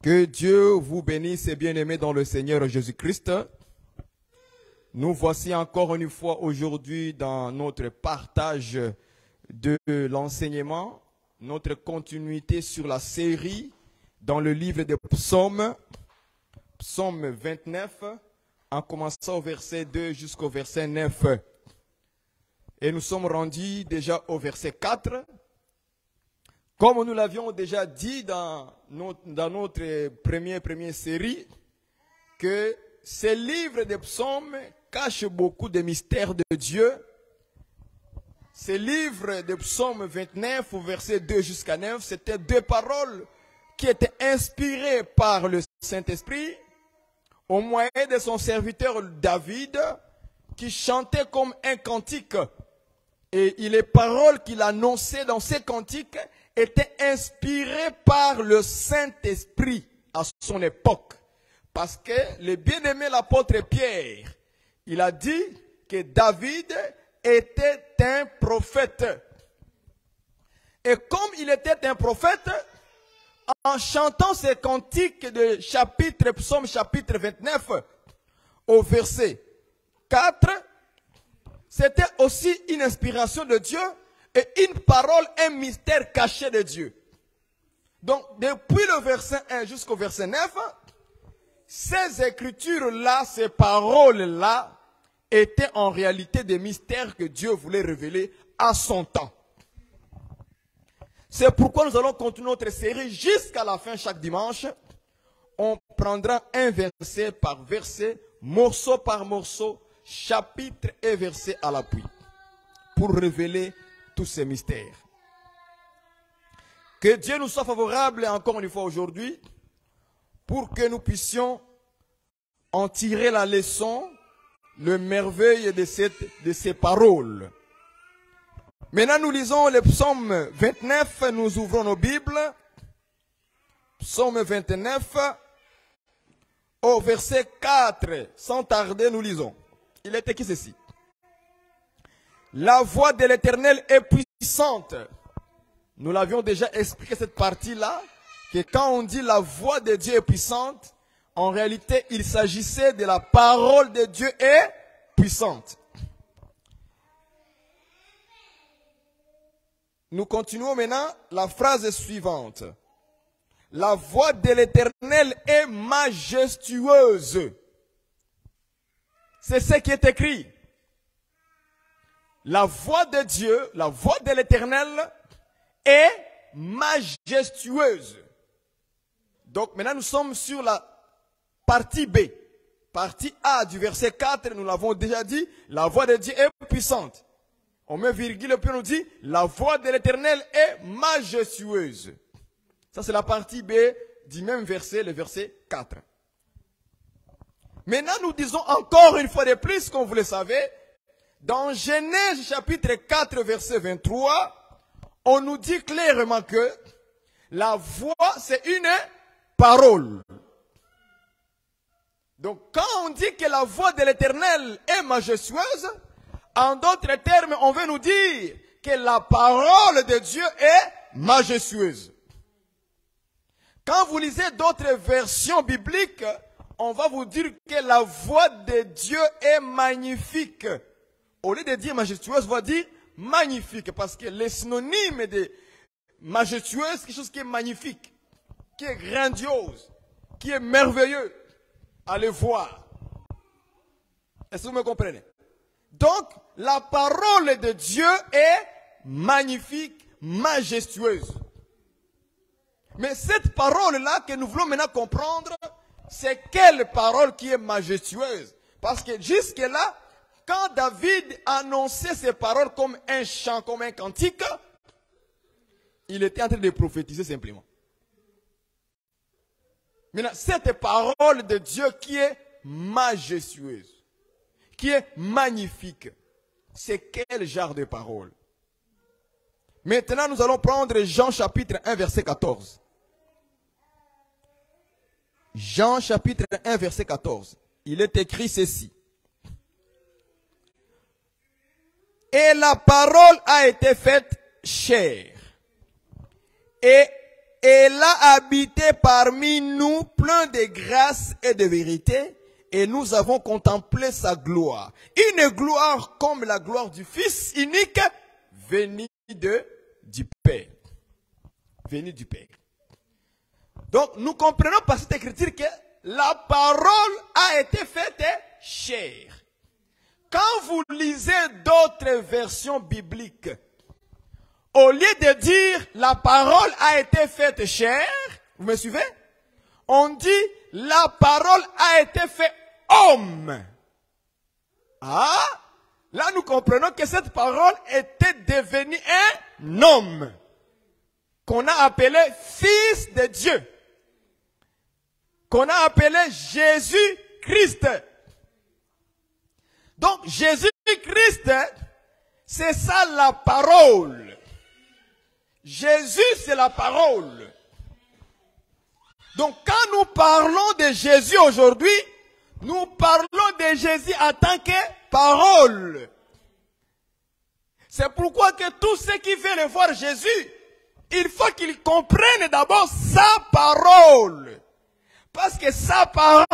Que Dieu vous bénisse et bien-aimés dans le Seigneur Jésus-Christ. Nous voici encore une fois aujourd'hui dans notre partage de l'enseignement, notre continuité sur la série dans le livre des psaumes, psaume 29, en commençant au verset 2 jusqu'au verset 9. Et nous sommes rendus déjà au verset 4. Comme nous l'avions déjà dit dans notre première série, que ce livre des psaumes cache beaucoup de mystères de Dieu. Ce livre des psaumes 29, au verset 2 jusqu'à 9, c'était deux paroles qui étaient inspirées par le Saint-Esprit au moyen de son serviteur David, qui chantait comme un cantique. Et les paroles qu'il annonçait dans ces cantiques étaient inspirées par le Saint-Esprit à son époque. Parce que le bien-aimé l'apôtre Pierre, il a dit que David était un prophète. Et comme il était un prophète, en chantant ces cantiques de psaume chapitre 29, au verset 4, c'était aussi une inspiration de Dieu et une parole, un mystère caché de Dieu. Donc, depuis le verset 1 jusqu'au verset 9, ces écritures-là, ces paroles-là, étaient en réalité des mystères que Dieu voulait révéler à son temps. C'est pourquoi nous allons continuer notre série jusqu'à la fin chaque dimanche. On prendra un verset par verset, morceau par morceau, chapitre et verset à l'appui, pour révéler tous ces mystères. Que Dieu nous soit favorable encore une fois aujourd'hui, pour que nous puissions en tirer la leçon, le merveille de ces paroles. Maintenant, nous lisons le psaume 29, nous ouvrons nos Bibles. Psaume 29, au verset 4, sans tarder, nous lisons. Il est écrit ceci. La voix de l'Éternel est puissante. Nous l'avions déjà expliqué cette partie-là, que quand on dit la voix de Dieu est puissante, en réalité, il s'agissait de la parole de Dieu est puissante. Nous continuons maintenant la phrase suivante. La voix de l'Éternel est majestueuse. C'est ce qui est écrit. La voix de Dieu, la voix de l'Éternel est majestueuse. Donc maintenant nous sommes sur la partie B. Partie A du verset 4, nous l'avons déjà dit, la voix de Dieu est puissante. On met virgule et puis on nous dit, la voix de l'Éternel est majestueuse. Ça c'est la partie B du même verset, le verset 4. Maintenant nous disons encore une fois de plus, comme vous le savez, dans Genèse chapitre 4 verset 23, on nous dit clairement que la voix c'est une parole. Donc quand on dit que la voix de l'Éternel est majestueuse, en d'autres termes, on veut nous dire que la parole de Dieu est majestueuse. Quand vous lisez d'autres versions bibliques, on va vous dire que la voix de Dieu est magnifique. Au lieu de dire majestueuse, on va dire magnifique, parce que les synonymes de majestueuse, c'est quelque chose qui est magnifique, qui est grandiose, qui est merveilleux. Allez voir. Est-ce que vous me comprenez? Donc, la parole de Dieu est magnifique, majestueuse. Mais cette parole-là que nous voulons maintenant comprendre, c'est quelle parole qui est majestueuse? Parce que jusque-là, quand David annonçait ces paroles comme un chant, comme un cantique, il était en train de prophétiser simplement. Maintenant, cette parole de Dieu qui est majestueuse, qui est magnifique, c'est quel genre de parole? Maintenant, nous allons prendre Jean chapitre 1, verset 14. Jean chapitre 1, verset 14. Il est écrit ceci. Et la parole a été faite chair et elle a habité parmi nous plein de grâce et de vérité, et nous avons contemplé sa gloire. Une gloire comme la gloire du Fils unique, venu du Père. Venu du Père. Donc, nous comprenons par cette écriture que la parole a été faite chair. Quand vous lisez d'autres versions bibliques, au lieu de dire la parole a été faite chair, vous me suivez? On dit la parole a été faite homme. Ah, là nous comprenons que cette parole était devenue un homme, qu'on a appelé Fils de Dieu, qu'on a appelé Jésus-Christ. Donc Jésus-Christ, c'est ça la parole. Jésus, c'est la parole. Donc quand nous parlons de Jésus aujourd'hui, nous parlons de Jésus en tant que parole. C'est pourquoi que tous ceux qui veulent voir Jésus, il faut qu'ils comprennent d'abord sa parole. Parce que sa parole,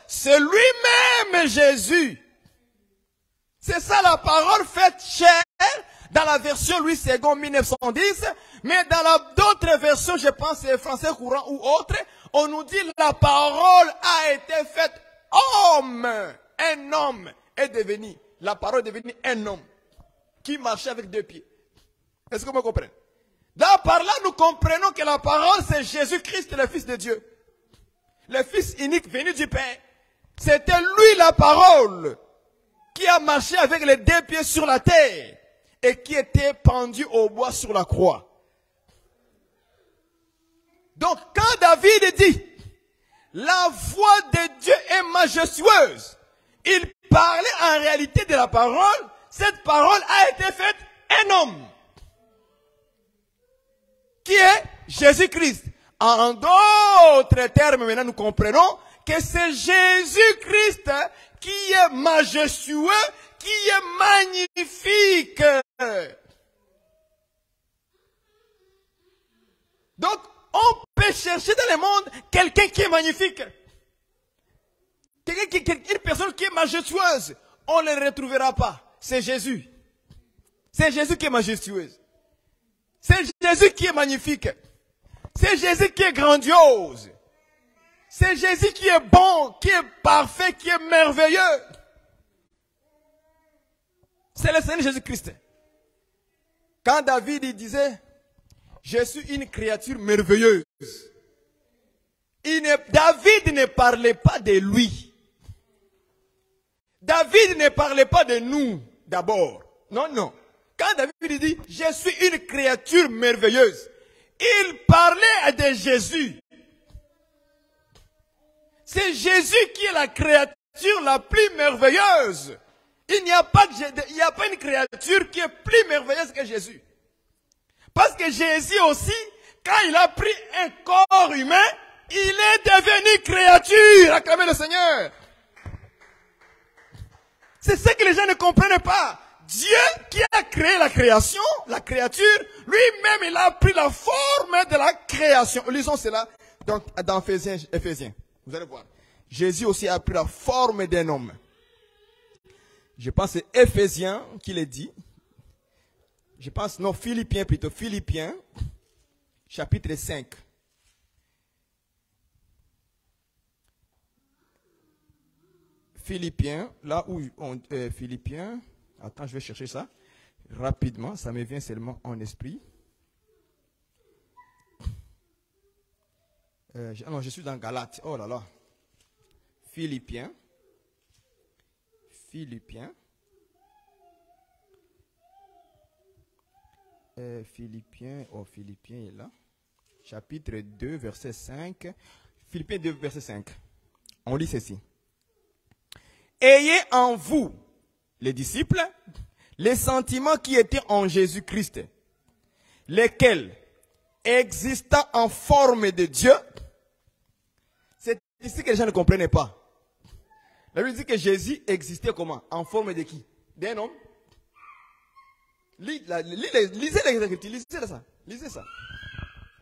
c'est lui-même Jésus. C'est ça la parole faite chair dans la version Louis II 1910. Mais dans d'autres versions, je pense français courant ou autres, on nous dit la parole a été faite homme. Un homme est devenu, la parole est devenue un homme qui marchait avec deux pieds. Est-ce que vous me comprenez? Là, par là, nous comprenons que la parole, c'est Jésus-Christ, le Fils de Dieu. Le Fils unique venu du Père. C'était lui la parole qui a marché avec les deux pieds sur la terre et qui était pendu au bois sur la croix. Donc, quand David dit, la voix de Dieu est majestueuse, il parlait en réalité de la parole. Cette parole a été faite un homme, qui est Jésus-Christ. En d'autres termes, maintenant nous comprenons que c'est Jésus-Christ qui est majestueux, qui est magnifique. Donc, on peut chercher dans le monde quelqu'un qui est magnifique. Une personne qui est majestueuse. On ne le retrouvera pas. C'est Jésus. C'est Jésus qui est majestueuse. C'est Jésus qui est magnifique. C'est Jésus qui est grandiose. C'est Jésus qui est bon, qui est parfait, qui est merveilleux. C'est le Seigneur Jésus-Christ. Quand David il disait, je suis une créature merveilleuse. David ne parlait pas de lui. David ne parlait pas de nous d'abord. Non, non. Quand David dit, je suis une créature merveilleuse, il parlait de Jésus. C'est Jésus qui est la créature la plus merveilleuse. Il n'y a pas une créature qui est plus merveilleuse que Jésus. Parce que Jésus aussi, quand il a pris un corps humain, il est devenu créature. Acclamez le Seigneur. C'est ce que les gens ne comprennent pas. Dieu qui a créé la création, la créature, lui-même il a pris la forme de la création. Lisons cela donc, dans Éphésiens. Vous allez voir. Jésus aussi a pris la forme d'un homme. Je pense que c'est Éphésiens qui le dit. Je pense, non, Philippiens plutôt. Philippiens, chapitre 5. Philippiens, là où on... Philippiens, attends, je vais chercher ça rapidement, ça me vient seulement en esprit. Non, je suis dans Galates, oh là là. Philippiens, Philippiens est là. Chapitre 2, verset 5. Philippiens 2, verset 5. On lit ceci. Ayez en vous, les disciples, les sentiments qui étaient en Jésus-Christ, lesquels, existant en forme de Dieu, c'est ici que les gens ne comprennent pas. La Bible dit que Jésus existait comment? En forme de qui? D'un homme? Lisez les Écritures, lisez ça.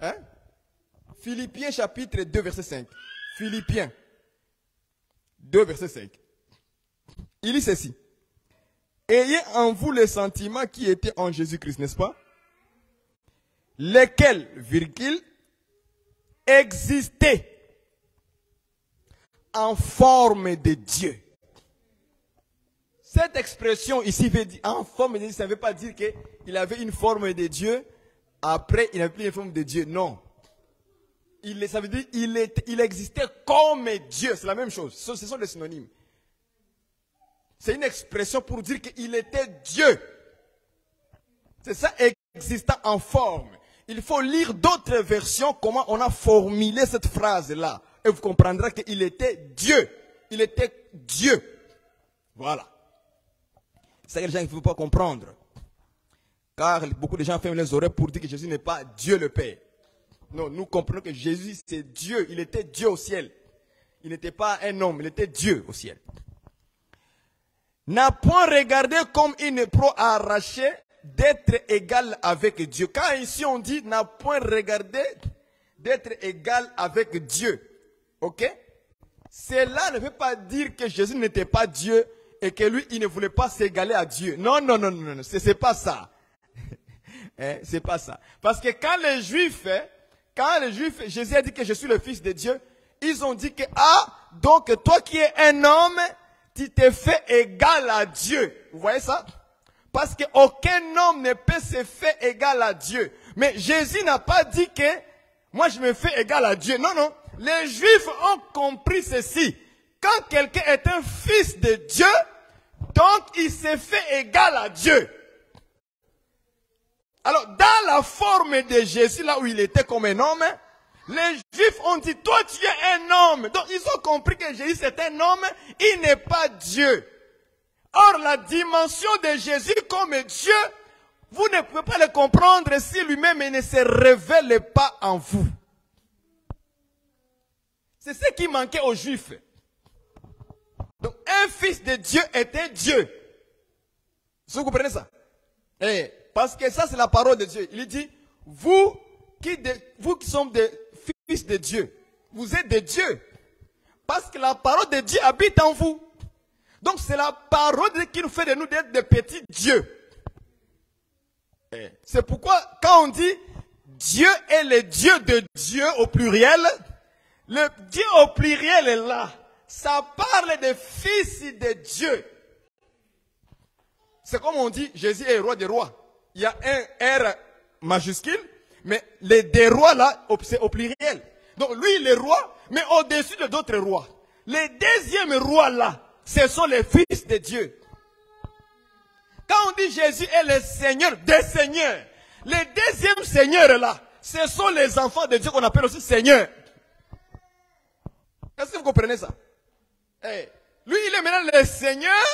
Hein? Philippiens chapitre 2, verset 5. Philippiens 2, verset 5. Il dit ceci. Ayez en vous les sentiments qui étaient en Jésus-Christ, n'est-ce pas? Lesquels, virgule, existaient en forme de Dieu. Cette expression ici veut dire en forme de Dieu, ça ne veut pas dire qu'il avait une forme de Dieu, après il n'avait plus une forme de Dieu. Non. Ça veut dire qu'il existait comme Dieu. C'est la même chose. Ce sont des synonymes. C'est une expression pour dire qu'il était Dieu. C'est ça, existant en forme. Il faut lire d'autres versions, comment on a formulé cette phrase-là. Et vous comprendrez qu'il était Dieu. Il était Dieu. Voilà. C'est ça que les gens ne peuvent pas comprendre. Car beaucoup de gens ferment les oreilles pour dire que Jésus n'est pas Dieu le Père. Non, nous comprenons que Jésus c'est Dieu. Il était Dieu au ciel. Il n'était pas un homme, il était Dieu au ciel. N'a point regardé comme une proie arrachée d'être égal avec Dieu. Quand ici on dit n'a point regardé d'être égal avec Dieu. Ok? Cela ne veut pas dire que Jésus n'était pas Dieu et que lui, il ne voulait pas s'égaler à Dieu. Non, non, non, non, non, c'est pas ça. C'est pas ça. Parce que quand les Juifs, Jésus a dit que je suis le Fils de Dieu, ils ont dit que, ah, donc toi qui es un homme, tu t'es fait égal à Dieu. Vous voyez ça? Parce qu'aucun homme ne peut se faire égal à Dieu. Mais Jésus n'a pas dit que moi je me fais égal à Dieu. Non, non. Les Juifs ont compris ceci. Quand quelqu'un est un fils de Dieu, donc il s'est fait égal à Dieu. Alors, dans la forme de Jésus, là où il était comme un homme, les Juifs ont dit, toi tu es un homme. Donc ils ont compris que Jésus c'est un homme, il n'est pas Dieu. Or, la dimension de Jésus comme Dieu, vous ne pouvez pas le comprendre si lui-même ne se révèle pas en vous. C'est ce qui manquait aux Juifs. Donc, un fils de Dieu était Dieu. Vous comprenez ça? Parce que ça, c'est la parole de Dieu. Il dit, vous qui sommes des fils de Dieu, vous êtes des dieux. Parce que la parole de Dieu habite en vous. Donc, c'est la parole de Dieu qui nous fait de nous d'être des petits dieux. C'est pourquoi, quand on dit Dieu est le Dieu de Dieu au pluriel, le Dieu au pluriel est là. Ça parle des fils de Dieu. C'est comme on dit, Jésus est roi des rois. Il y a un R majuscule, mais les des rois là, c'est au pluriel. Donc lui, il est roi, mais au-dessus de d'autres rois. Les deuxièmes rois là, ce sont les fils de Dieu. Quand on dit Jésus est le Seigneur des seigneurs, les deuxièmes seigneurs là, ce sont les enfants de Dieu qu'on appelle aussi Seigneur. Est-ce que vous comprenez ça? Lui, il est maintenant le Seigneur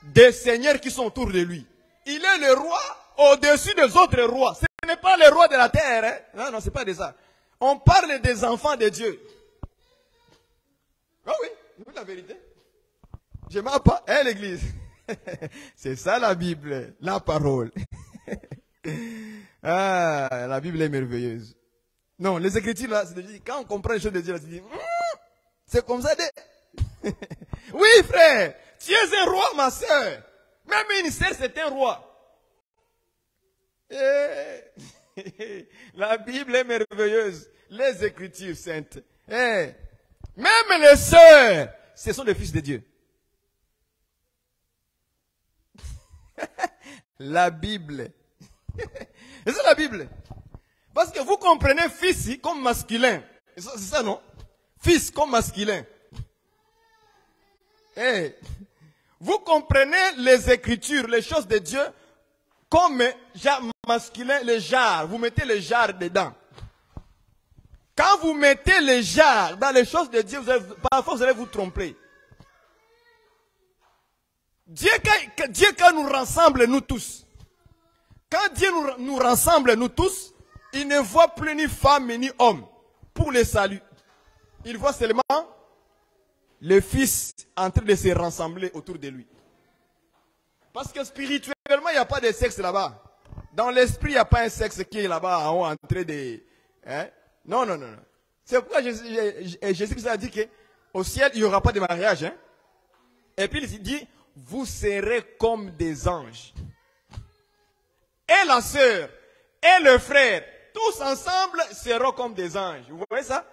des seigneurs qui sont autour de lui. Il est le roi au-dessus des autres rois. Ce n'est pas le roi de la terre. Hein? Non, non, c'est pas de ça. On parle des enfants de Dieu. Ah oui, c'est la vérité. Je m'en pas, l'église. C'est ça la Bible, la parole. Ah, la Bible est merveilleuse. Non, les Écritures là, c'est dit, quand on comprend les choses de Dieu, c'est dit, c'est comme ça. Oui, frère, tu es un roi, ma soeur. Même une sœur, c'est un roi. La Bible est merveilleuse. Les Écritures saintes. Même les sœurs, ce sont des fils de Dieu. La Bible. C'est ça la Bible. Parce que vous comprenez fils comme masculin. C'est ça, non? Fils comme masculin. Vous comprenez les Écritures, les choses de Dieu, comme genre masculin, le jar. Vous mettez le jar dedans. Quand vous mettez le jar dans les choses de Dieu, parfois vous allez vous tromper. Dieu quand nous rassemble, nous tous. Quand Dieu nous rassemble, nous tous, il ne voit plus ni femme ni homme pour le salut. Il voit seulement le Fils en train de se rassembler autour de lui. Parce que spirituellement, il n'y a pas de sexe là-bas. Dans l'esprit, il n'y a pas un sexe qui est là-bas en haut en train de... Hein? Non, non, non, non. C'est pourquoi Jésus a dit qu'au ciel, il n'y aura pas de mariage. Hein? Et puis il dit, vous serez comme des anges. Et la sœur, et le frère, tous ensemble seront comme des anges. Vous voyez ça?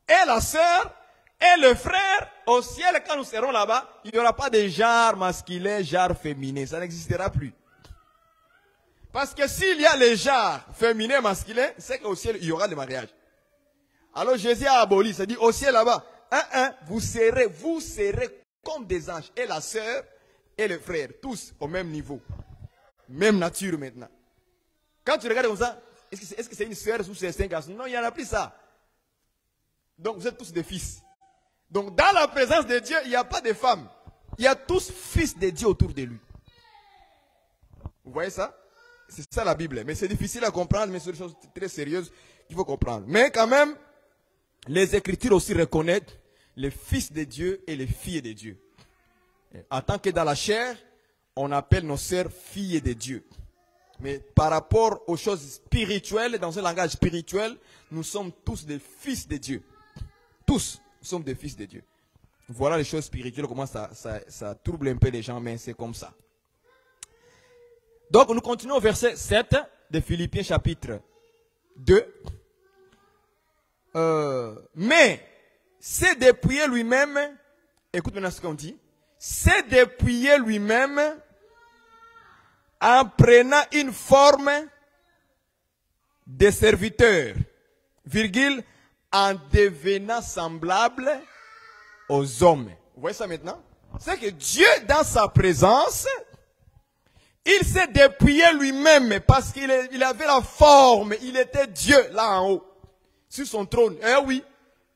Et la sœur, et le frère, au ciel, quand nous serons là-bas, il n'y aura pas de genre masculin, genre féminin. Ça n'existera plus. Parce que s'il y a les genres féminin et masculin, c'est qu'au ciel, il y aura le mariage. Alors Jésus a aboli, ça dit au ciel là-bas, vous serez comme des anges. Et la sœur et le frère, tous au même niveau. Même nature maintenant. Quand tu regardes comme ça, est-ce que c'est une sœur ou c'est un garçon? Non, il n'y en a plus ça. Donc vous êtes tous des fils. Donc dans la présence de Dieu, il n'y a pas de femmes. Il y a tous fils de Dieu autour de lui. Vous voyez ça? C'est ça la Bible. Mais c'est difficile à comprendre, mais c'est des choses très sérieuses qu'il faut comprendre. Mais quand même, les Écritures aussi reconnaissent les fils de Dieu et les filles de Dieu. En tant que dans la chair, on appelle nos sœurs filles de Dieu. Mais par rapport aux choses spirituelles, dans un langage spirituel, nous sommes tous des fils de Dieu. Tous, nous sommes des fils de Dieu. Voilà les choses spirituelles, comment ça trouble un peu les gens, mais c'est comme ça. Donc, nous continuons au verset 7 de Philippiens chapitre 2. Mais, c'est dépouiller lui-même, écoute maintenant ce qu'on dit, c'est dépouiller lui-même en prenant une forme de serviteur, virgule, en devenant semblable aux hommes. Vous voyez ça maintenant? C'est que Dieu, dans sa présence, il s'est dépouillé lui-même parce qu'il avait la forme, il était Dieu là en haut, sur son trône. Eh oui,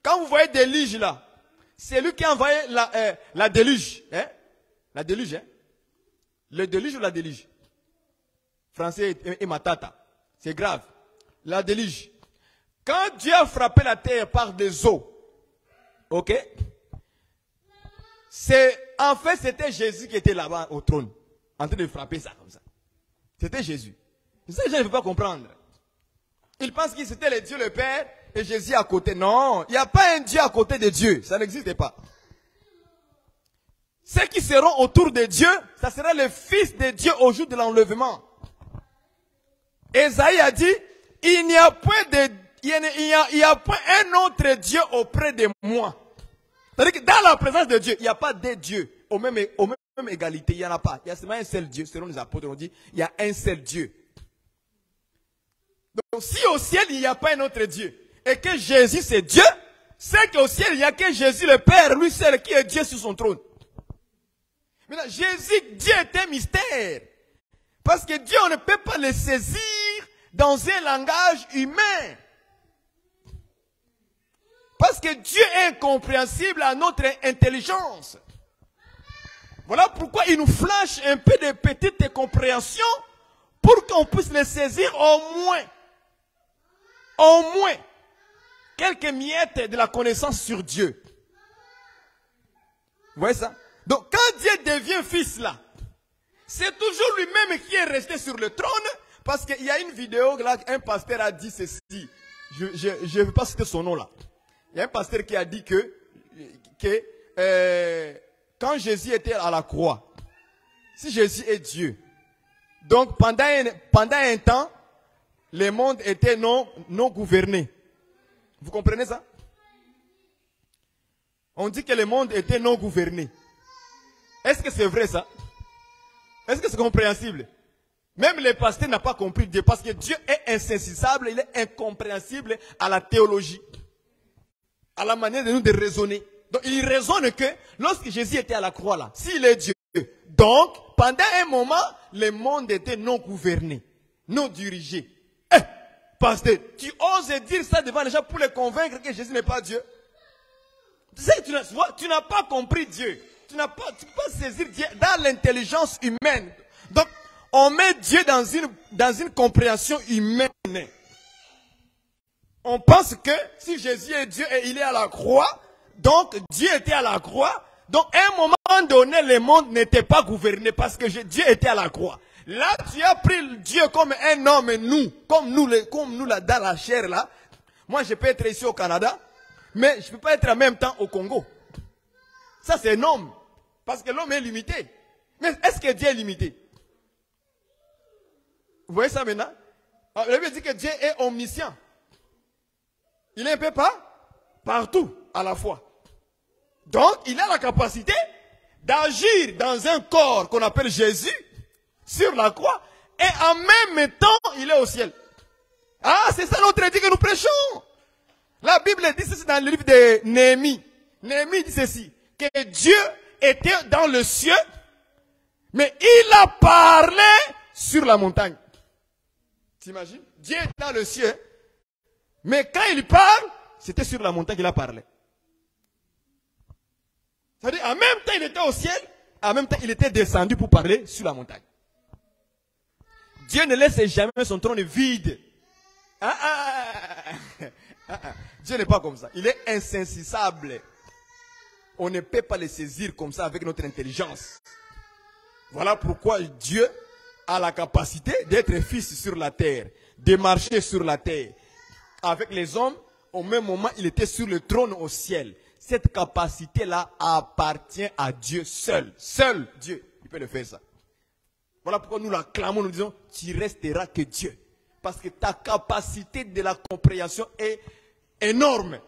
quand vous voyez déluge là, c'est lui qui a envoyé la déluge. Hein? La déluge, hein? Le déluge ou la déluge? Français et matata. C'est grave. La déluge. Quand Dieu a frappé la terre par des eaux, ok? En fait, c'était Jésus qui était là-bas au trône, en train de frapper ça comme ça. C'était Jésus. C'est ça que je ne peux pas comprendre. Ils pensent que c'était le Dieu le Père et Jésus à côté. Non, il n'y a pas un Dieu à côté de Dieu. Ça n'existe pas. Ceux qui seront autour de Dieu, ça sera le Fils de Dieu au jour de l'enlèvement. Ésaïe a dit, il n'y a point un autre Dieu auprès de moi. C'est-à-dire que dans la présence de Dieu, il n'y a pas deux dieux au même égalité. Il n'y en a pas. Il y a seulement un seul Dieu. Selon les apôtres, on dit, il y a un seul Dieu. Donc, si au ciel, il n'y a pas un autre Dieu, et que Jésus c'est Dieu, c'est qu'au ciel, il n'y a que Jésus le Père, lui seul, qui est Dieu sur son trône. Maintenant, Jésus, Dieu est un mystère. Parce que Dieu, on ne peut pas le saisir dans un langage humain. Parce que Dieu est incompréhensible à notre intelligence. Voilà pourquoi il nous flash un peu de petite compréhension pour qu'on puisse le saisir au moins, quelques miettes de la connaissance sur Dieu. Vous voyez ça? Donc quand Dieu devient fils là, c'est toujours lui-même qui est resté sur le trône, parce qu'il y a une vidéo là, un pasteur a dit ceci, je ne veux pas citer son nom là. Il y a un pasteur qui a dit que quand Jésus était à la croix, si Jésus est Dieu, donc pendant un temps, le monde était non gouverné. Vous comprenez ça? On dit que le monde était non gouverné. Est-ce que c'est vrai ça? Est-ce que c'est compréhensible? Même les pasteurs n'ont pas compris Dieu, parce que Dieu est insaisissable, il est incompréhensible à la théologie, à la manière de nous de raisonner. Donc il raisonne que lorsque Jésus était à la croix là, s'il est Dieu, donc pendant un moment, le monde était non gouverné, non dirigé. Pasteur, tu oses dire ça devant les gens pour les convaincre que Jésus n'est pas Dieu? Tu sais que tu n'as pas compris Dieu. Tu peux pas saisir Dieu dans l'intelligence humaine. Donc, on met Dieu dans une compréhension humaine. On pense que si Jésus est Dieu et il est à la croix, donc Dieu était à la croix, donc à un moment donné, le monde n'était pas gouverné parce que Dieu était à la croix. Là, tu as pris Dieu comme un homme, comme nous là, dans la chair là, Moi, je peux être ici au Canada, mais je ne peux pas être en même temps au Congo. Ça, c'est un homme. Parce que l'homme est limité. Mais est-ce que Dieu est limité? Vous voyez ça maintenant? La Bible dit que Dieu est omniscient. Il est un peu partout à la fois. Donc, il a la capacité d'agir dans un corps qu'on appelle Jésus, sur la croix, et en même temps, il est au ciel. Ah, c'est ça notre dit que nous prêchons. La Bible dit ceci dans le livre de Néhémie. Néhémie dit ceci, que Dieu était dans le ciel, mais il a parlé sur la montagne. T'imagines? Dieu est dans le ciel, mais quand il parle, c'était sur la montagne qu'il a parlé. C'est-à-dire, en même temps, il était au ciel, en même temps, il était descendu pour parler sur la montagne. Dieu ne laisse jamais son trône vide. Dieu n'est pas comme ça. Il est insaisissable. On ne peut pas le saisir comme ça avec notre intelligence. Voilà pourquoi Dieu a la capacité d'être fils sur la terre, de marcher sur la terre. Avec les hommes, au même moment, il était sur le trône au ciel. Cette capacité-là appartient à Dieu seul. Seul Dieu, il peut le faire ça. Voilà pourquoi nous l'acclamons, nous disons, tu resteras que Dieu. Parce que ta capacité de la compréhension est énorme.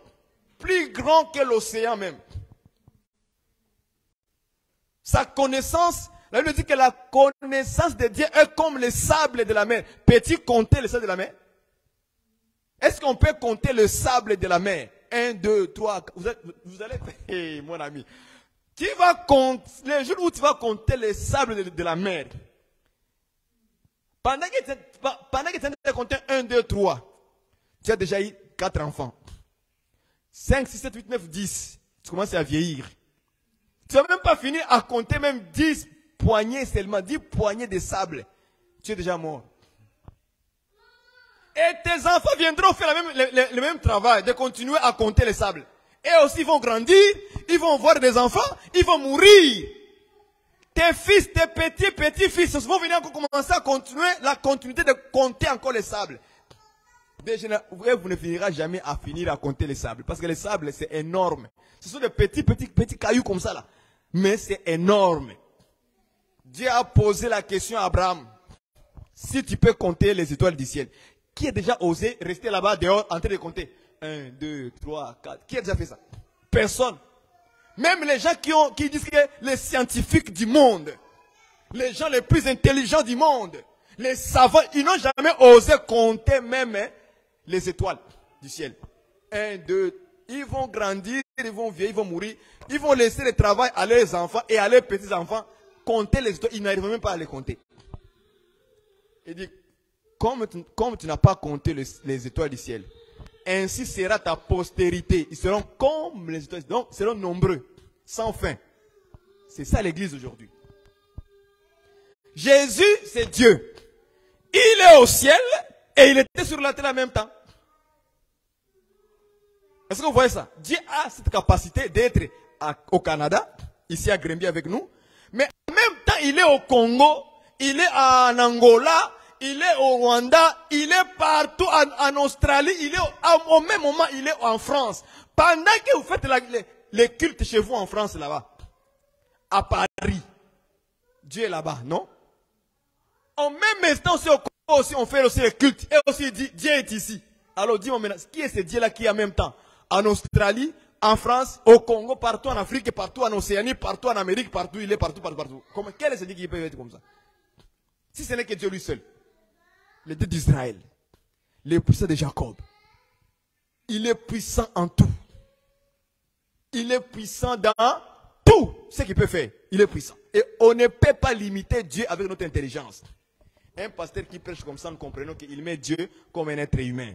Plus grand que l'océan même. Sa connaissance, la Bible dit que la connaissance de Dieu est comme le sable de la mer. Peux-tu compter le sable de la mer? Est-ce qu'on peut compter le sable de la mer? 1, 2, 3, vous allez, hey, mon ami. Tu vas compter, le jour où tu vas compter le sable de la mer, pendant que tu es en train de compter 1, 2, 3, tu as déjà eu 4 enfants. 5, 6, 7, 8, 9, 10. Tu commences à vieillir. Tu n'as même pas fini à compter même 10 poignées seulement, 10 poignées de sable. Tu es déjà mort. Et tes enfants viendront faire le même travail, de continuer à compter les sables. Et aussi ils vont grandir, ils vont voir des enfants, ils vont mourir. Tes fils, tes petits-fils vont venir encore commencer à continuer la continuité de compter encore les sables. Vous ne finirez jamais à finir à compter les sables. Parce que les sables, c'est énorme. Ce sont des petits cailloux comme ça là. Mais c'est énorme. Dieu a posé la question à Abraham. Si tu peux compter les étoiles du ciel. Qui a déjà osé rester là-bas dehors en train de compter? 1, 2, 3, 4. Qui a déjà fait ça? Personne. Même les gens qui disent que les scientifiques du monde, les gens les plus intelligents du monde, les savants, ils n'ont jamais osé compter même les étoiles du ciel. 1, 2, ils vont grandir, ils vont vieillir, ils vont mourir. Ils vont laisser le travail à leurs enfants et à leurs petits-enfants. Compter les étoiles, ils n'arrivent même pas à les compter. Il dit, comme tu n'as pas compté les étoiles du ciel, ainsi sera ta postérité. Ils seront comme les étoiles. Donc, ils seront nombreux, sans fin. C'est ça l'église aujourd'hui. Jésus, c'est Dieu. Il est au ciel et il était sur la terre en même temps. Est-ce que vous voyez ça? Dieu a cette capacité d'être au Canada, ici à Grenby avec nous, mais en même temps, il est au Congo, il est en Angola, il est au Rwanda, il est partout en Australie, il est au même moment, il est en France. Pendant que vous faites les cultes chez vous en France, là-bas, à Paris, Dieu est là-bas, non? En même instant, aussi, on fait aussi les cultes, et aussi dit, Dieu est ici. Alors dis-moi maintenant, qui est ce Dieu-là qui est en même temps? En Australie, en France, au Congo, partout en Afrique, partout en Océanie, partout en Amérique, partout, il est partout. Quel est ce Dieu qui peut être comme ça? Si ce n'est que Dieu lui seul. Le Dieu d'Israël, le puissant de Jacob, il est puissant en tout. Il est puissant dans tout ce qu'il peut faire. Il est puissant. Et on ne peut pas limiter Dieu avec notre intelligence. Un pasteur qui prêche comme ça, nous comprenons qu'il met Dieu comme un être humain.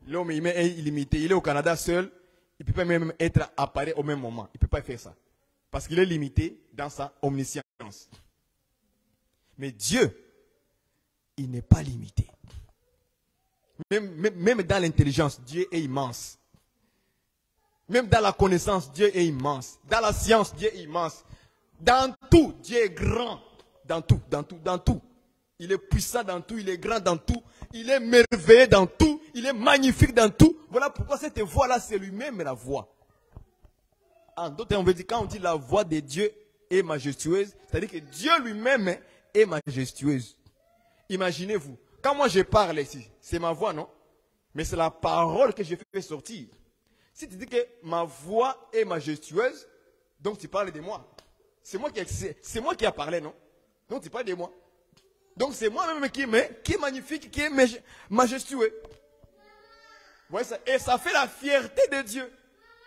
L'homme humain est illimité. Il est au Canada seul. Il ne peut pas même être apparu au même moment. Il ne peut pas faire ça. Parce qu'il est limité dans sa omniscience. Mais Dieu, il n'est pas limité. Même dans l'intelligence, Dieu est immense. Même dans la connaissance, Dieu est immense. Dans la science, Dieu est immense. Dans tout, Dieu est grand. Dans tout. Il est puissant dans tout, il est grand dans tout, il est merveilleux dans tout, il est magnifique dans tout. Voilà pourquoi cette voix-là, c'est lui-même la voix. En d'autres termes, on veut dire, quand on dit la voix de Dieu est majestueuse, c'est-à-dire que Dieu lui-même est majestueuse. Imaginez-vous, quand moi je parle ici, c'est ma voix, non? Mais c'est la parole que je fais sortir. Si tu dis que ma voix est majestueuse, donc tu parles de moi. C'est moi qui ai parlé, non? Donc tu parles de moi. Donc c'est moi-même qui est magnifique, qui est majestueux. Vous voyez ça? Et ça fait la fierté de Dieu.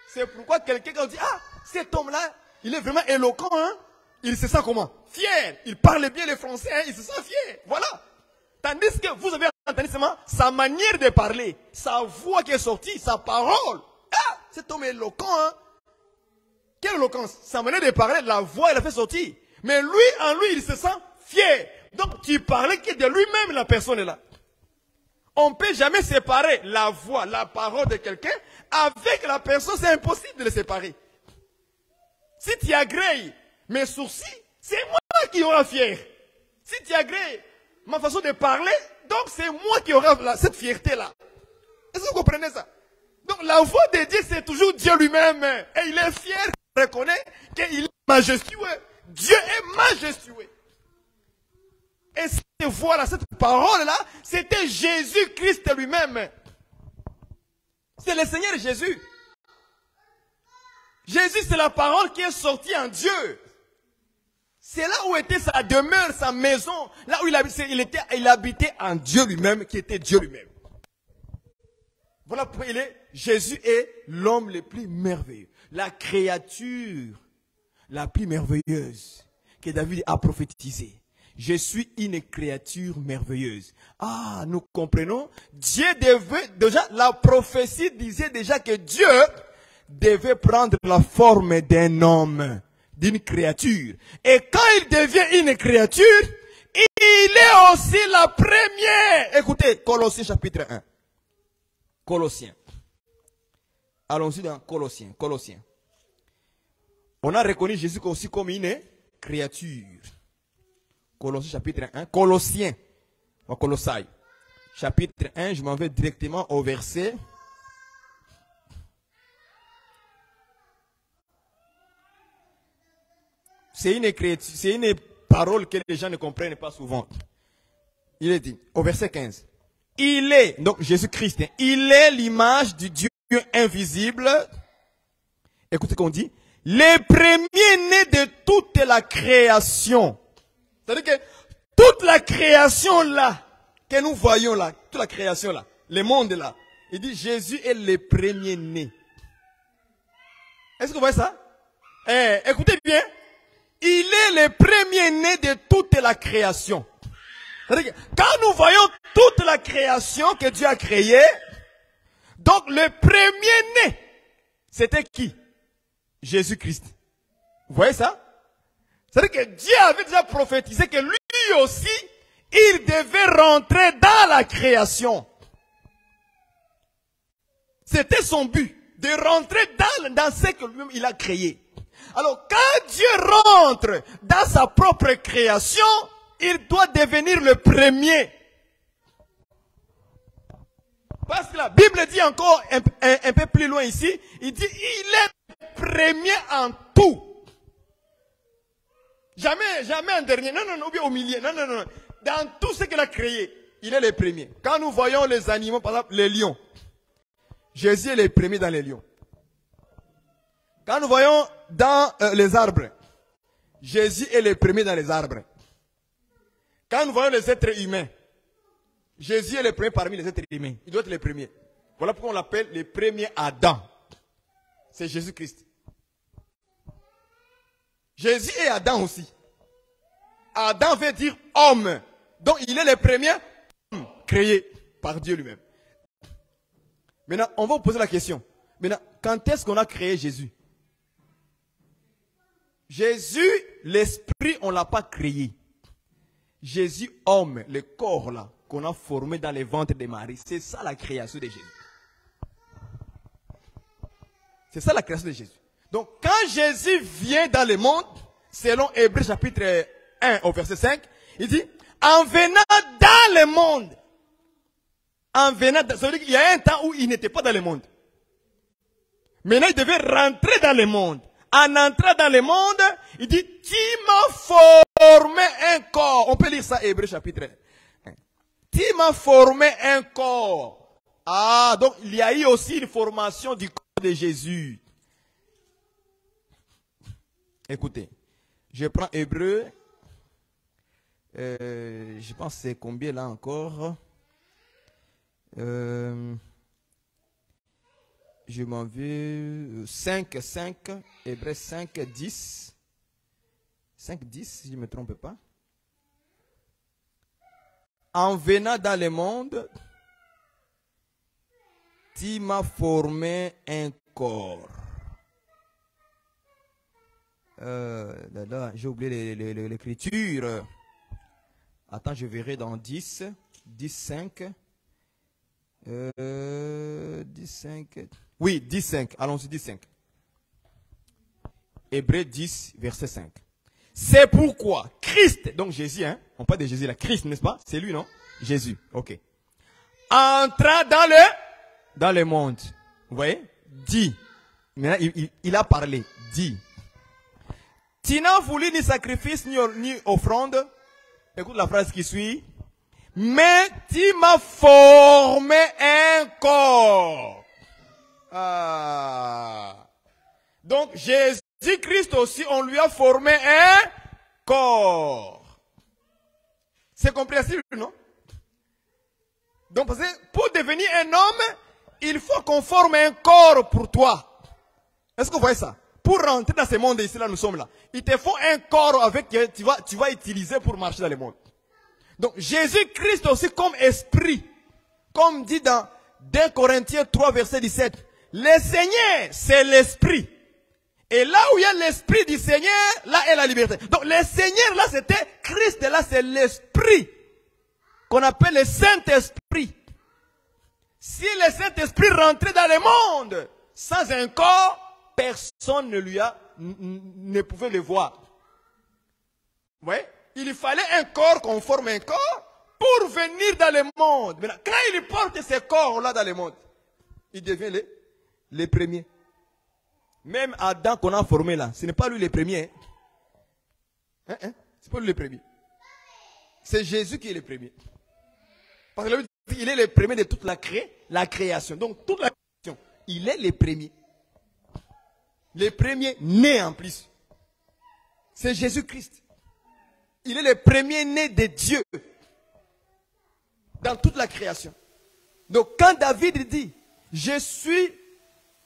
C'est pourquoi quelqu'un quand dit, ah, cet homme-là, il est vraiment éloquent, hein? Il se sent comment? Fier. Il parle bien le français, hein? Il se sent fier. Voilà. Tandis que vous avez entendu seulement sa manière de parler, sa voix qui est sortie, sa parole. Ah, cet homme est éloquent, hein? Quelle éloquence? Sa manière de parler, la voix, il a fait sortir. Mais lui, en lui, il se sent fier. Donc tu parlais que de lui-même, la personne est là. On ne peut jamais séparer la voix, la parole de quelqu'un avec la personne. C'est impossible de les séparer. Si tu agrées mes sourcils, c'est moi qui aura fier. Si tu agrées ma façon de parler, donc c'est moi qui aura cette fierté-là. Est-ce que vous comprenez ça? Donc la voix de Dieu, c'est toujours Dieu lui-même. Et il est fier, il reconnaît qu'il est majestueux. Dieu est majestueux. Et cette voix-là, cette parole-là, c'était Jésus-Christ lui-même. C'est le Seigneur Jésus. Jésus, c'est la parole qui est sortie en Dieu. C'est là où était sa demeure, sa maison. Là où il habitait en Dieu lui-même, qui était Dieu lui-même. Voilà pourquoi Jésus est l'homme le plus merveilleux. La créature la plus merveilleuse que David a prophétisée. Je suis une créature merveilleuse. Ah, nous comprenons. Dieu devait, déjà, la prophétie disait déjà que Dieu devait prendre la forme d'un homme, d'une créature. Et quand il devient une créature, il est aussi la première. Écoutez, Colossiens chapitre 1. Colossiens. Allons-y dans Colossiens. Colossiens. On a reconnu Jésus aussi comme une créature. Colossiens chapitre 1. Colossiens. Colossaï. Chapitre 1, je m'en vais directement au verset. C'est une parole que les gens ne comprennent pas souvent. Il est dit, au verset 15. Il est, donc Jésus-Christ, il est l'image du Dieu invisible. Écoutez qu'on dit. Les premiers-nés de toute la création. C'est-à-dire que toute la création là, que nous voyons là, toute la création là, le monde là, il dit Jésus est le premier-né. Est-ce que vous voyez ça? Écoutez bien. Il est le premier-né de toute la création. C'est-à-dire que quand nous voyons toute la création que Dieu a créée, donc le premier-né, c'était qui? Jésus-Christ. Vous voyez ça? C'est-à-dire que Dieu avait déjà prophétisé que lui aussi, il devait rentrer dans la création. C'était son but, de rentrer dans ce que lui-même il a créé. Alors, quand Dieu rentre dans sa propre création, il doit devenir le premier. Parce que la Bible dit encore un peu plus loin ici, il dit, il est le premier en tout. Jamais en dernier. Non, ou bien au milieu. Non. Dans tout ce qu'il a créé, il est le premier. Quand nous voyons les animaux, par exemple, les lions, Jésus est le premier dans les lions. Quand nous voyons dans les arbres, Jésus est le premier dans les arbres. Quand nous voyons les êtres humains, Jésus est le premier parmi les êtres humains. Il doit être le premier. Voilà pourquoi on l'appelle le premier Adam. C'est Jésus-Christ. Jésus est Adam aussi. Adam veut dire homme. Donc il est le premier homme créé par Dieu lui-même. Maintenant, on va vous poser la question. Maintenant, quand est-ce qu'on a créé Jésus? Jésus, l'esprit, on ne l'a pas créé. Jésus, homme, le corps là, qu'on a formé dans les ventres de Marie, c'est ça la création de Jésus. C'est ça la création de Jésus. Donc, quand Jésus vient dans le monde, selon Hébreux chapitre 1 au verset 5, il dit, En venant dans le monde. En venant, ça veut dire qu'il y a un temps où il n'était pas dans le monde. Maintenant, il devait rentrer dans le monde. En entrant dans le monde, il dit, tu m'as formé un corps. On peut lire ça, Hébreux chapitre 1. Tu m'as formé un corps. Ah, donc il y a eu aussi une formation du corps de Jésus. Écoutez, je prends Hébreux. Je pense que c'est combien là encore? Je m'en vais 5, Hébreux 5, 10. 5, 10, si je ne me trompe pas. En venant dans le monde, tu m'as formé un corps. J'ai oublié l'écriture. Attends, je verrai dans 10, 10, 5. 10, 5. Oui, 10, 5. Allons-y, 10, 5. Hébreux 10, verset 5. C'est pourquoi Christ, donc Jésus, hein, on parle de Jésus là, Christ, n'est-ce pas? C'est lui, non? Jésus, ok. Entra dans le monde. Vous voyez? Dit. Maintenant, il a parlé. Dit. Tu n'as voulu ni sacrifice ni offrande. Écoute la phrase qui suit. Mais tu m'as formé un corps. Ah. Donc Jésus-Christ aussi, on lui a formé un corps. C'est compréhensible, non? Donc parce que pour devenir un homme, il faut qu'on forme un corps pour toi. Est-ce que vous voyez ça? Pour rentrer dans ce monde ici, là, nous sommes là. Il te faut un corps avec que tu vas utiliser pour marcher dans le monde. Donc, Jésus-Christ aussi comme esprit, comme dit dans 2 Corinthiens 3, verset 17. Le Seigneur, c'est l'esprit. Et là où il y a l'esprit du Seigneur, là est la liberté. Donc, le Seigneur, là, c'était Christ, et là, c'est l'esprit, qu'on appelle le Saint-Esprit. Si le Saint-Esprit rentrait dans le monde, sans un corps, personne ne pouvait le voir. Vous voyez? Il fallait un corps, qu'on forme un corps, pour venir dans le monde. Maintenant, quand il porte ce corps-là dans le monde, il devient le premier. Même Adam qu'on a formé là, ce n'est pas lui le premier. C'est pas lui le premier. C'est Jésus qui est le premier. Parce que il est le premier de toute la création. Donc toute la création, il est le premier. Le premier né en plus. C'est Jésus-Christ. Il est le premier né de Dieu dans toute la création. Donc quand David dit, je suis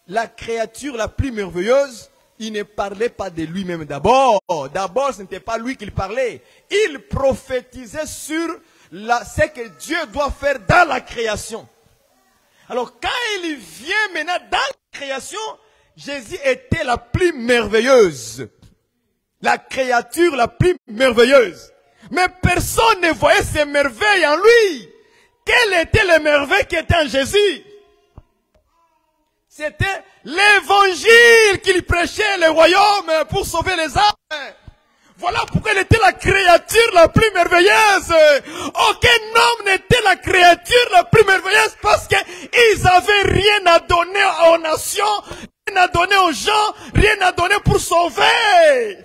la créature la plus merveilleuse, il ne parlait pas de lui-même d'abord. D'abord, ce n'était pas lui qu'il parlait. Il prophétisait sur ce que Dieu doit faire dans la création. Alors quand il vient maintenant dans la création, Jésus était la plus merveilleuse. La créature la plus merveilleuse. Mais personne ne voyait ces merveilles en lui. Quelles étaient les merveilles qui étaient en Jésus? C'était l'évangile qu'il prêchait, le royaume, pour sauver les âmes. Voilà pourquoi il était la créature la plus merveilleuse. Aucun homme n'était la créature la plus merveilleuse parce qu'ils n'avaient rien à donner aux nations, rien à donner aux gens, rien à donner pour sauver.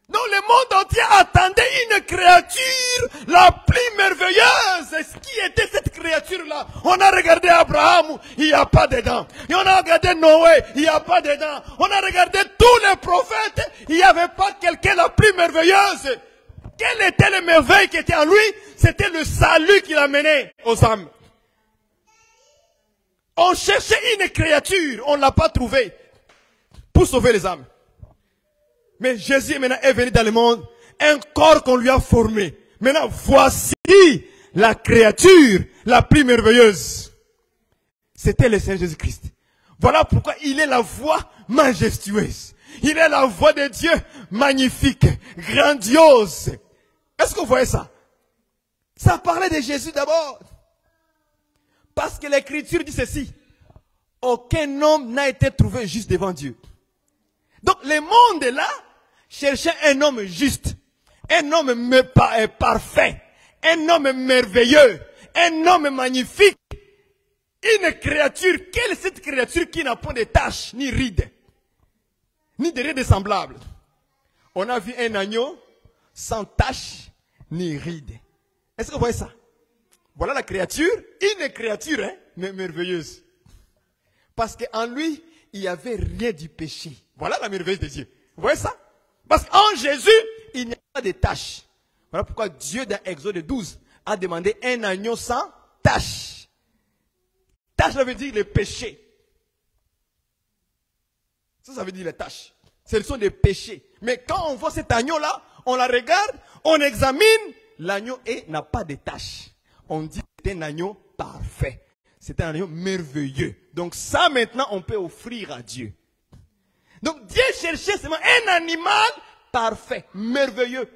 Donc le monde entier attendait une créature la plus merveilleuse. Qui était cette créature-là? On a regardé Abraham, il n'y a pas dedans. Et on a regardé Noé, il n'y a pas dedans. On a regardé tous les prophètes, il n'y avait pas quelqu'un la plus merveilleuse. Quelle était la merveille qui était en lui? C'était le salut qu'il amenait aux âmes. On cherchait une créature, on ne l'a pas trouvée pour sauver les âmes. Mais Jésus maintenant est venu dans le monde, un corps qu'on lui a formé. Maintenant, voici la créature la plus merveilleuse. C'était le Seigneur Jésus-Christ. Voilà pourquoi il est la voix majestueuse. Il est la voix de Dieu magnifique, grandiose. Est-ce que vous voyez ça? Ça parlait de Jésus d'abord. Parce que l'Écriture dit ceci. Aucun homme n'a été trouvé juste devant Dieu. Donc le monde là cherchait un homme juste. Un homme parfait. Un homme merveilleux. Un homme magnifique. Une créature. Quelle est cette créature qui n'a pas de taches, ni rides, ni de rides semblables? On a vu un agneau sans taches, ni rides. Est-ce que vous voyez ça? Voilà la créature. Une créature, hein, mais merveilleuse. Parce qu'en lui, il n'y avait rien du péché. Voilà la merveille de Dieu. Vous voyez ça? Parce qu'en Jésus, il n'y a pas de taches. Voilà pourquoi Dieu, dans Exode 12, a demandé un agneau sans taches. Taches, ça veut dire le péché. Ça veut dire les taches. Ce sont des péchés. Mais quand on voit cet agneau-là, on la regarde, on examine, l'agneau n'a pas de taches. On dit que c'est un agneau parfait. C'est un agneau merveilleux. Donc ça, maintenant, on peut offrir à Dieu. Donc Dieu cherchait seulement un animal parfait, merveilleux,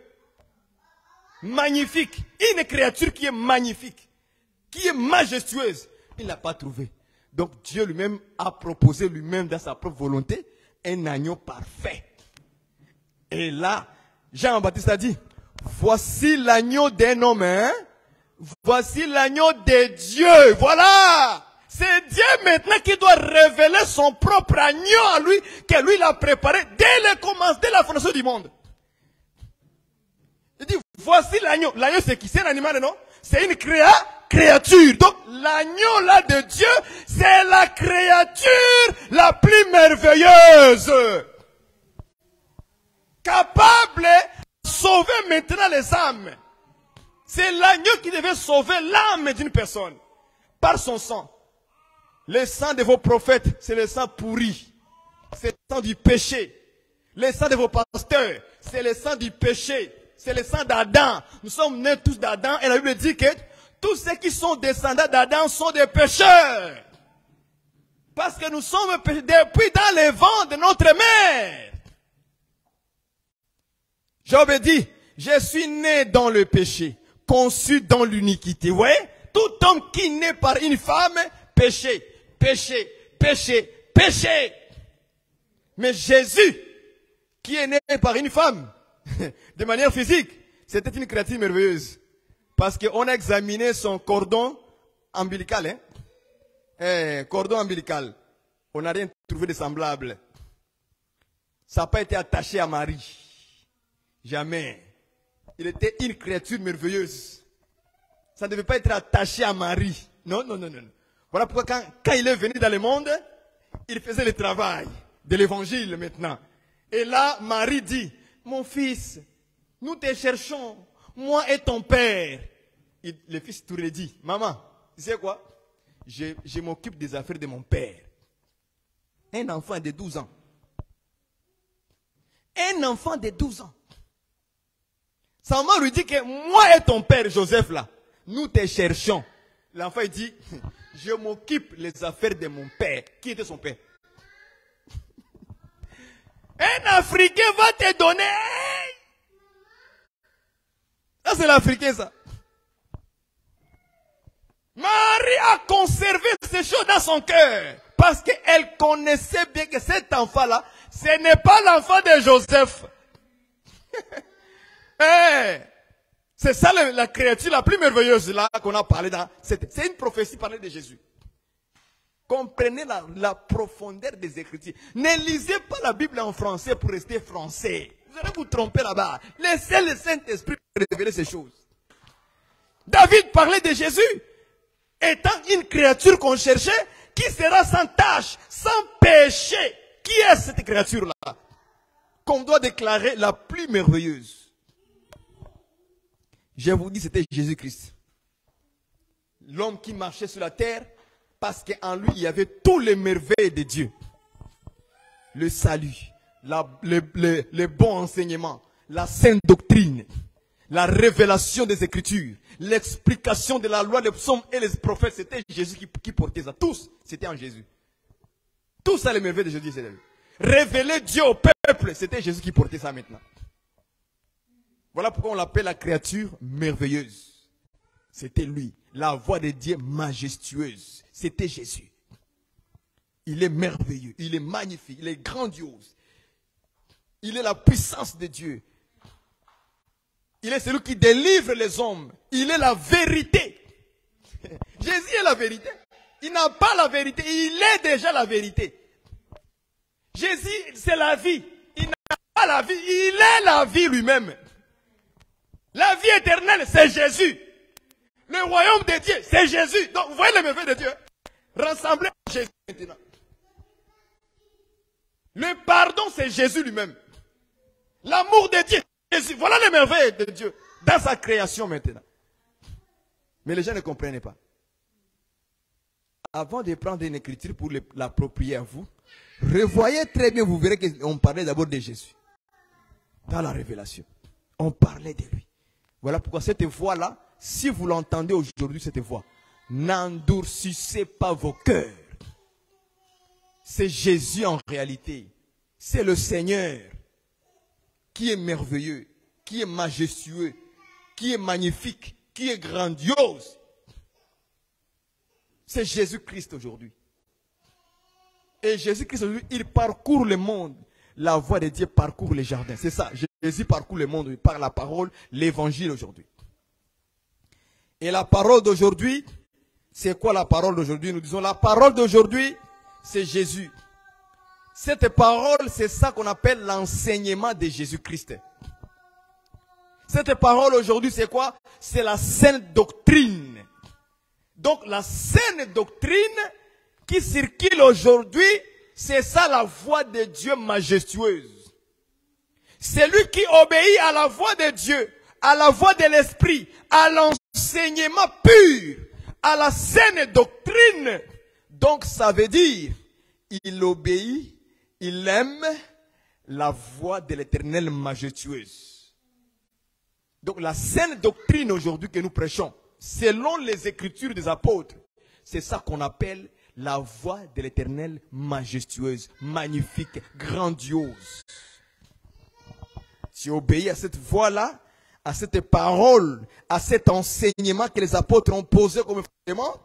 magnifique. Une créature qui est magnifique, qui est majestueuse. Il ne l'a pas trouvé. Donc Dieu lui-même a proposé lui-même dans sa propre volonté un agneau parfait. Et là, Jean-Baptiste a dit, voici l'agneau d'un homme, hein? Voici l'agneau de Dieu. Voilà. C'est Dieu maintenant qui doit révéler son propre agneau à lui, que lui l'a préparé dès le commencement, dès la fondation du monde. Il dit, voici l'agneau. L'agneau c'est qui? C'est un animal, non? C'est une créature. Donc l'agneau là de Dieu, c'est la créature la plus merveilleuse. Capable de sauver maintenant les âmes. C'est l'agneau qui devait sauver l'âme d'une personne. Par son sang. Le sang de vos prophètes, c'est le sang pourri. C'est le sang du péché. Le sang de vos pasteurs, c'est le sang du péché. C'est le sang d'Adam. Nous sommes nés tous d'Adam. Et la Bible dit que tous ceux qui sont descendants d'Adam sont des pécheurs. Parce que nous sommes pécheurs depuis dans les vents de notre mère. Job dit, je suis né dans le péché, conçu dans l'iniquité. Vous voyez? Tout homme qui naît par une femme, péché, péché, péché, péché. Mais Jésus, qui est né par une femme, de manière physique, c'était une créature merveilleuse. Parce qu'on a examiné son cordon ombilical. Cordon ombilical. On n'a rien trouvé de semblable. Ça n'a pas été attaché à Marie. Jamais. Il était une créature merveilleuse. Ça ne devait pas être attaché à Marie. Non, non, non, non. Voilà pourquoi quand il est venu dans le monde, il faisait le travail de l'évangile maintenant. Et là, Marie dit, mon fils, nous te cherchons, moi et ton père. Le fils tout dit, maman, tu sais quoi? Je m'occupe des affaires de mon père. Un enfant de 12 ans. Un enfant de 12 ans. Sa maman lui dit que moi et ton père, Joseph, là, nous te cherchons. L'enfant il dit, je m'occupe des affaires de mon père. Qui était son père? Un Africain va te donner. Ça c'est l'Africain ça. Marie a conservé ces choses dans son cœur. Parce qu'elle connaissait bien que cet enfant-là, ce n'est pas l'enfant de Joseph. C'est ça la créature la plus merveilleuse là qu'on a parlé dans. C'est une prophétie parlée de Jésus. Comprenez la profondeur des Écritures. Ne lisez pas la Bible en français pour rester français. Vous allez vous tromper là-bas. Laissez le Saint-Esprit révéler ces choses. David parlait de Jésus étant une créature qu'on cherchait qui sera sans tâche, sans péché. Qui est cette créature-là qu'on doit déclarer la plus merveilleuse? Je vous dis, c'était Jésus-Christ. L'homme qui marchait sur la terre parce qu'en lui, il y avait tous les merveilles de Dieu. Le salut, le bon enseignement, la sainte doctrine, la révélation des Écritures, l'explication de la loi, les psaumes et les prophètes. C'était Jésus qui portait ça. Tous, c'était en Jésus. Tout ça, les merveilles de Jésus, c'était lui. Révéler Dieu au peuple, c'était Jésus qui portait ça maintenant. Voilà pourquoi on l'appelle la créature merveilleuse. C'était lui. La voix de Dieu majestueuse. C'était Jésus. Il est merveilleux. Il est magnifique. Il est grandiose. Il est la puissance de Dieu. Il est celui qui délivre les hommes. Il est la vérité. Jésus est la vérité. Il n'a pas la vérité. Il est déjà la vérité. Jésus, c'est la vie. Il n'a pas la vie. Il est la vie lui-même. La vie éternelle, c'est Jésus. Le royaume de Dieu, c'est Jésus. Donc, vous voyez les merveilles de Dieu. Rassemblés en Jésus maintenant. Le pardon, c'est Jésus lui-même. L'amour de Dieu, c'est Jésus. Voilà les merveilles de Dieu dans sa création maintenant. Mais les gens ne comprennent pas. Avant de prendre une écriture pour l'approprier à vous, revoyez très bien, vous verrez qu'on parlait d'abord de Jésus. Dans la révélation, on parlait de lui. Voilà pourquoi cette voix-là, si vous l'entendez aujourd'hui, cette voix, n'endurcissez pas vos cœurs. C'est Jésus en réalité. C'est le Seigneur qui est merveilleux, qui est majestueux, qui est magnifique, qui est grandiose. C'est Jésus-Christ aujourd'hui. Et Jésus-Christ aujourd'hui, il parcourt le monde. La voix de Dieu parcourt les jardins. C'est ça, Jésus parcourt le monde par la parole, l'évangile aujourd'hui. Et la parole d'aujourd'hui, c'est quoi la parole d'aujourd'hui? Nous disons la parole d'aujourd'hui, c'est Jésus. Cette parole, c'est ça qu'on appelle l'enseignement de Jésus-Christ. Cette parole aujourd'hui, c'est quoi? C'est la saine doctrine. Donc la saine doctrine qui circule aujourd'hui, c'est ça la voix de Dieu majestueuse. C'est lui qui obéit à la voix de Dieu, à la voix de l'Esprit, à l'enseignement pur, à la saine doctrine. Donc ça veut dire, il obéit, il aime la voix de l'Éternel majestueuse. Donc la saine doctrine aujourd'hui que nous prêchons, selon les Écritures des apôtres, c'est ça qu'on appelle la voix de l'Éternel majestueuse, magnifique, grandiose. Si obéis à cette voix-là, à cette parole, à cet enseignement que les apôtres ont posé comme fondement,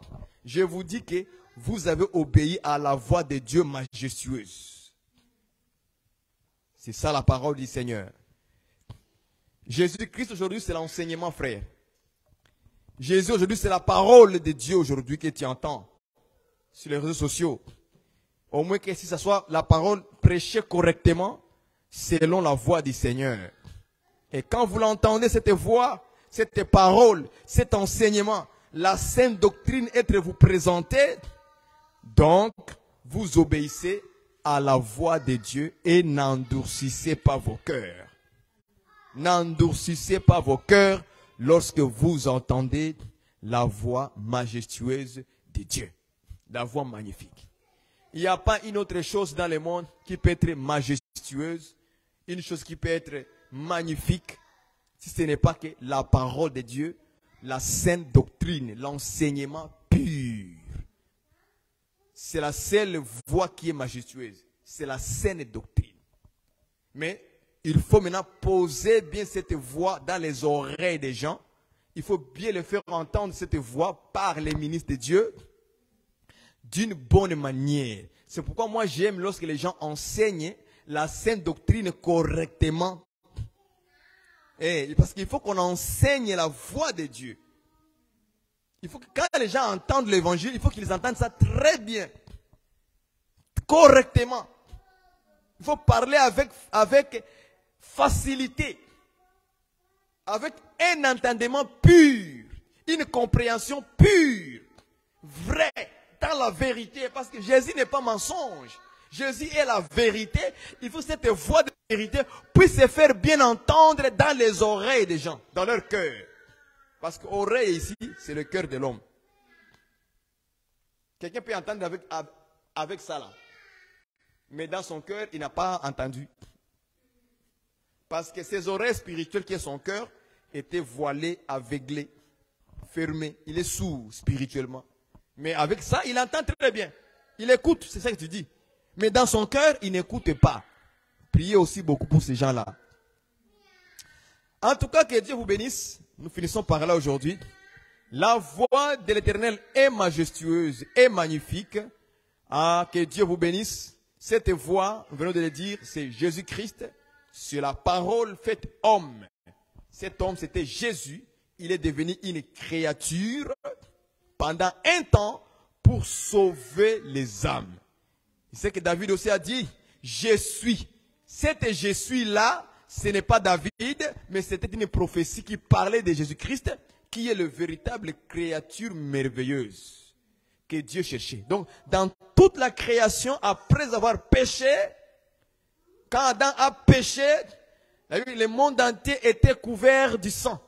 je vous dis que vous avez obéi à la voix de Dieu majestueuse. C'est ça la parole du Seigneur. Jésus-Christ aujourd'hui, c'est l'enseignement, frère. Jésus aujourd'hui, c'est la parole de Dieu aujourd'hui que tu entends sur les réseaux sociaux. Au moins que si ça soit la parole prêchée correctement, selon la voix du Seigneur. Et quand vous l'entendez, cette voix, cette parole, cet enseignement, la sainte doctrine être vous présentée, donc vous obéissez à la voix de Dieu et n'endurcissez pas vos cœurs. N'endurcissez pas vos cœurs lorsque vous entendez la voix majestueuse de Dieu. La voix magnifique. Il n'y a pas une autre chose dans le monde qui peut être majestueuse, une chose qui peut être magnifique, si ce n'est pas que la parole de Dieu, la sainte doctrine, l'enseignement pur. C'est la seule voix qui est majestueuse. C'est la sainte doctrine. Mais il faut maintenant poser bien cette voix dans les oreilles des gens. Il faut bien le faire entendre cette voix par les ministres de Dieu d'une bonne manière. C'est pourquoi moi j'aime lorsque les gens enseignent la sainte doctrine correctement. Parce qu'il faut qu'on enseigne la voix de Dieu. Il faut que quand les gens entendent l'évangile, il faut qu'ils entendent ça très bien, correctement. Il faut parler avec facilité, avec un entendement pur, une compréhension pure, vraie, dans la vérité. Parce que Jésus n'est pas mensonge. Jésus est la vérité. Il faut que cette voix de vérité puisse se faire bien entendre dans les oreilles des gens, dans leur cœur. Parce que l'oreille ici, c'est le cœur de l'homme. Quelqu'un peut entendre avec ça là. Mais dans son cœur, il n'a pas entendu. Parce que ses oreilles spirituelles, qui est son cœur, étaient voilées, aveuglées, fermées. Il est sourd spirituellement. Mais avec ça, il entend très bien. Il écoute, c'est ça que tu dis. Mais dans son cœur, il n'écoute pas. Priez aussi beaucoup pour ces gens-là. En tout cas, que Dieu vous bénisse. Nous finissons par là aujourd'hui. La voix de l'Éternel est majestueuse et magnifique. Ah, que Dieu vous bénisse. Cette voix, nous venons de le dire, c'est Jésus-Christ. C'est la parole faite homme. Cet homme, c'était Jésus. Il est devenu une créature pendant un temps pour sauver les âmes. C'est ce que David aussi a dit. Je suis. Cet je suis-là, ce n'est pas David, mais c'était une prophétie qui parlait de Jésus-Christ, qui est le véritable créature merveilleuse que Dieu cherchait. Donc, dans toute la création, après avoir péché, quand Adam a péché, le monde entier était couvert du sang.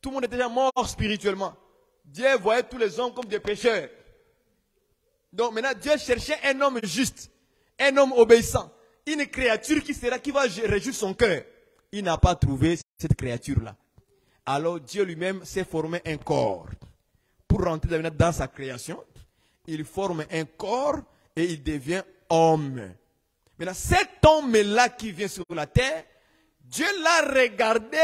Tout le monde était déjà mort spirituellement. Dieu voyait tous les hommes comme des pécheurs. Donc maintenant, Dieu cherchait un homme juste, un homme obéissant, une créature qui va réjouir son cœur. Il n'a pas trouvé cette créature-là. Alors Dieu lui-même s'est formé un corps. Pour rentrer dans sa création, il forme un corps et il devient homme. Maintenant, cet homme-là qui vient sur la terre, Dieu l'a regardé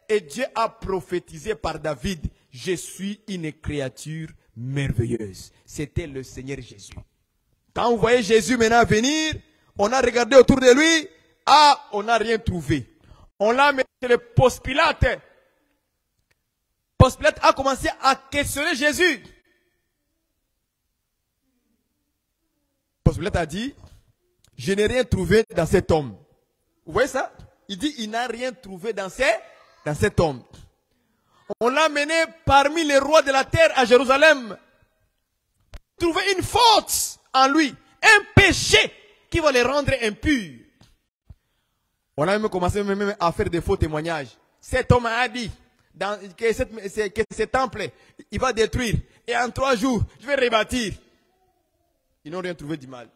et Dieu a prophétisé par David. Je suis une créature merveilleuse. C'était le Seigneur Jésus. Quand vous voyez Jésus maintenant venir, on a regardé autour de lui. Ah, on n'a rien trouvé. On l'a mis chez le Ponce Pilate. Ponce Pilate a commencé à questionner Jésus. Ponce Pilate a dit, je n'ai rien trouvé dans cet homme. Vous voyez ça? Il dit, il n'a rien trouvé dans cet homme. On l'a mené parmi les rois de la terre à Jérusalem. Trouver une faute en lui, un péché qui va le rendre impur. On a même commencé même à faire des faux témoignages. Cet homme a dit que ce temple, il va détruire. Et en 3 jours, je vais rebâtir. Ils n'ont rien trouvé du mal.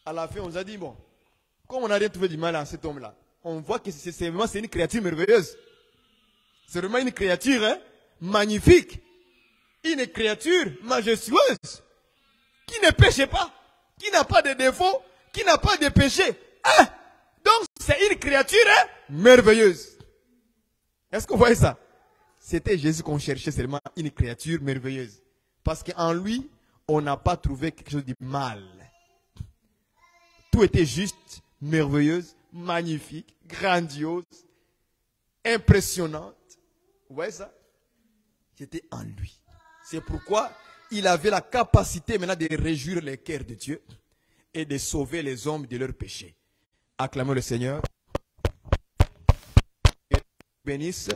À la fin, on nous a dit, bon, comme on n'a rien trouvé du mal en cet homme-là, on voit que c'est une créature merveilleuse. C'est vraiment une créature magnifique. Une créature majestueuse. Qui ne péche pas. Qui n'a pas de défaut. Qui n'a pas de péché. Hein? Donc c'est une créature merveilleuse. Est-ce que vous voyez ça? C'était Jésus qu'on cherchait seulement, une créature merveilleuse. Parce qu'en lui, on n'a pas trouvé quelque chose de mal. Tout était juste, merveilleuse, magnifique, grandiose, impressionnante. Vous voyez ça? C'était en lui. C'est pourquoi il avait la capacité maintenant de réjouir les cœurs de Dieu et de sauver les hommes de leurs péchés. Acclamons le Seigneur. Bénisse.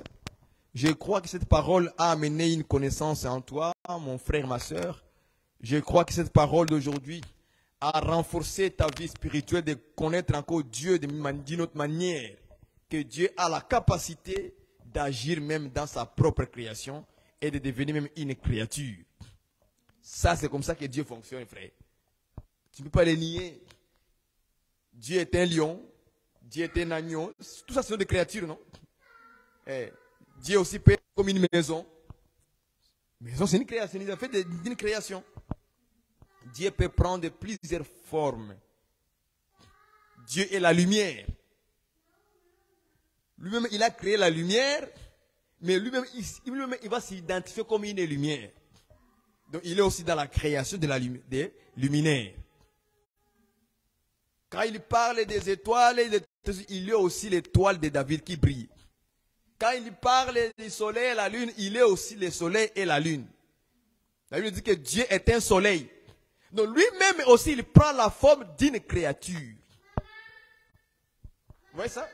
Je crois que cette parole a amené une connaissance en toi, mon frère, ma soeur. Je crois que cette parole d'aujourd'hui a renforcé ta vie spirituelle de connaître encore Dieu d'une autre manière. Que Dieu a la capacité d'agir même dans sa propre création et de devenir même une créature. Ça, c'est comme ça que Dieu fonctionne, frère. Tu ne peux pas le nier. Dieu est un lion, Dieu est un agneau. Tout ça, ce sont des créatures, non? Dieu aussi peut être comme une maison. Maison, c'est une création. Il a fait d'une création. Dieu peut prendre plusieurs formes. Dieu est la lumière. Lui-même, il a créé la lumière, mais lui-même, il va s'identifier comme une lumière. Donc, il est aussi dans la création des luminaires. Quand il parle des étoiles, il est aussi l'étoile de David qui brille. Quand il parle du soleil et la lune, il est aussi le soleil et la lune. La Bible dit que Dieu est un soleil. Donc lui-même aussi, il prend la forme d'une créature. Vous voyez ça?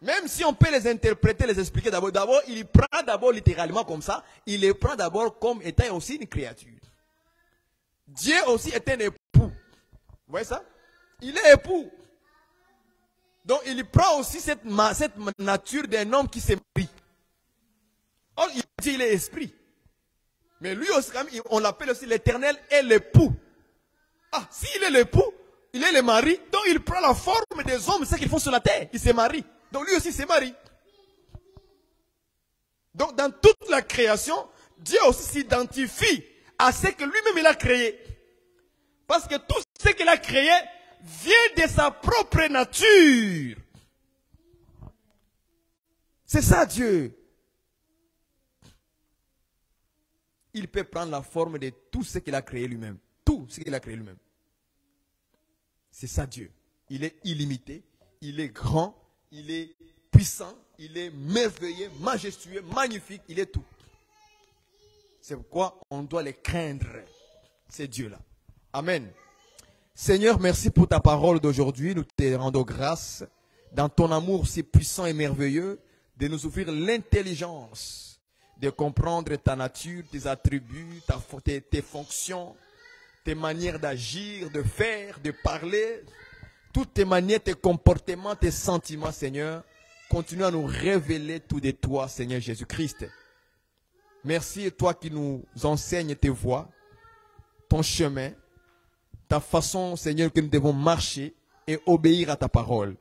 Même si on peut les interpréter, les expliquer d'abord. D'abord, il prend d'abord littéralement comme ça. Il les prend d'abord comme étant aussi une créature. Dieu aussi est un époux. Vous voyez ça? Il est époux. Donc il prend aussi cette nature d'un homme qui s'est marie. Or, il dit qu'il est esprit. Mais lui aussi, on l'appelle aussi l'éternel et l'époux. Ah, s'il est l'époux, il est le mari, donc il prend la forme des hommes, c'est ce qu'ils font sur la terre. Il se marie. Donc lui aussi se marie. Donc dans toute la création, Dieu aussi s'identifie à ce que lui-même il a créé. Parce que tout ce qu'il a créé vient de sa propre nature. C'est ça Dieu. Il peut prendre la forme de tout ce qu'il a créé lui-même. Tout ce qu'il a créé lui-même. C'est ça Dieu. Il est illimité, il est grand, il est puissant, il est merveilleux, majestueux, magnifique, il est tout. C'est pourquoi on doit les craindre, ces dieux-là. Amen. Seigneur, merci pour ta parole d'aujourd'hui. Nous te rendons grâce dans ton amour si puissant et merveilleux de nous offrir l'intelligence de comprendre ta nature, tes attributs, tes fonctions, tes manières d'agir, de faire, de parler, toutes tes manières, tes comportements, tes sentiments, Seigneur. Continue à nous révéler tout de toi, Seigneur Jésus-Christ. Merci, toi qui nous enseignes tes voies, ton chemin, ta façon, Seigneur, que nous devons marcher et obéir à ta parole.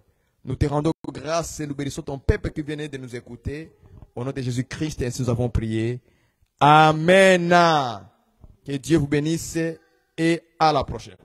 Nous te rendons grâce et nous bénissons ton peuple qui venait de nous écouter. Au nom de Jésus-Christ, ainsi nous avons prié. Amen. Que Dieu vous bénisse et à la prochaine.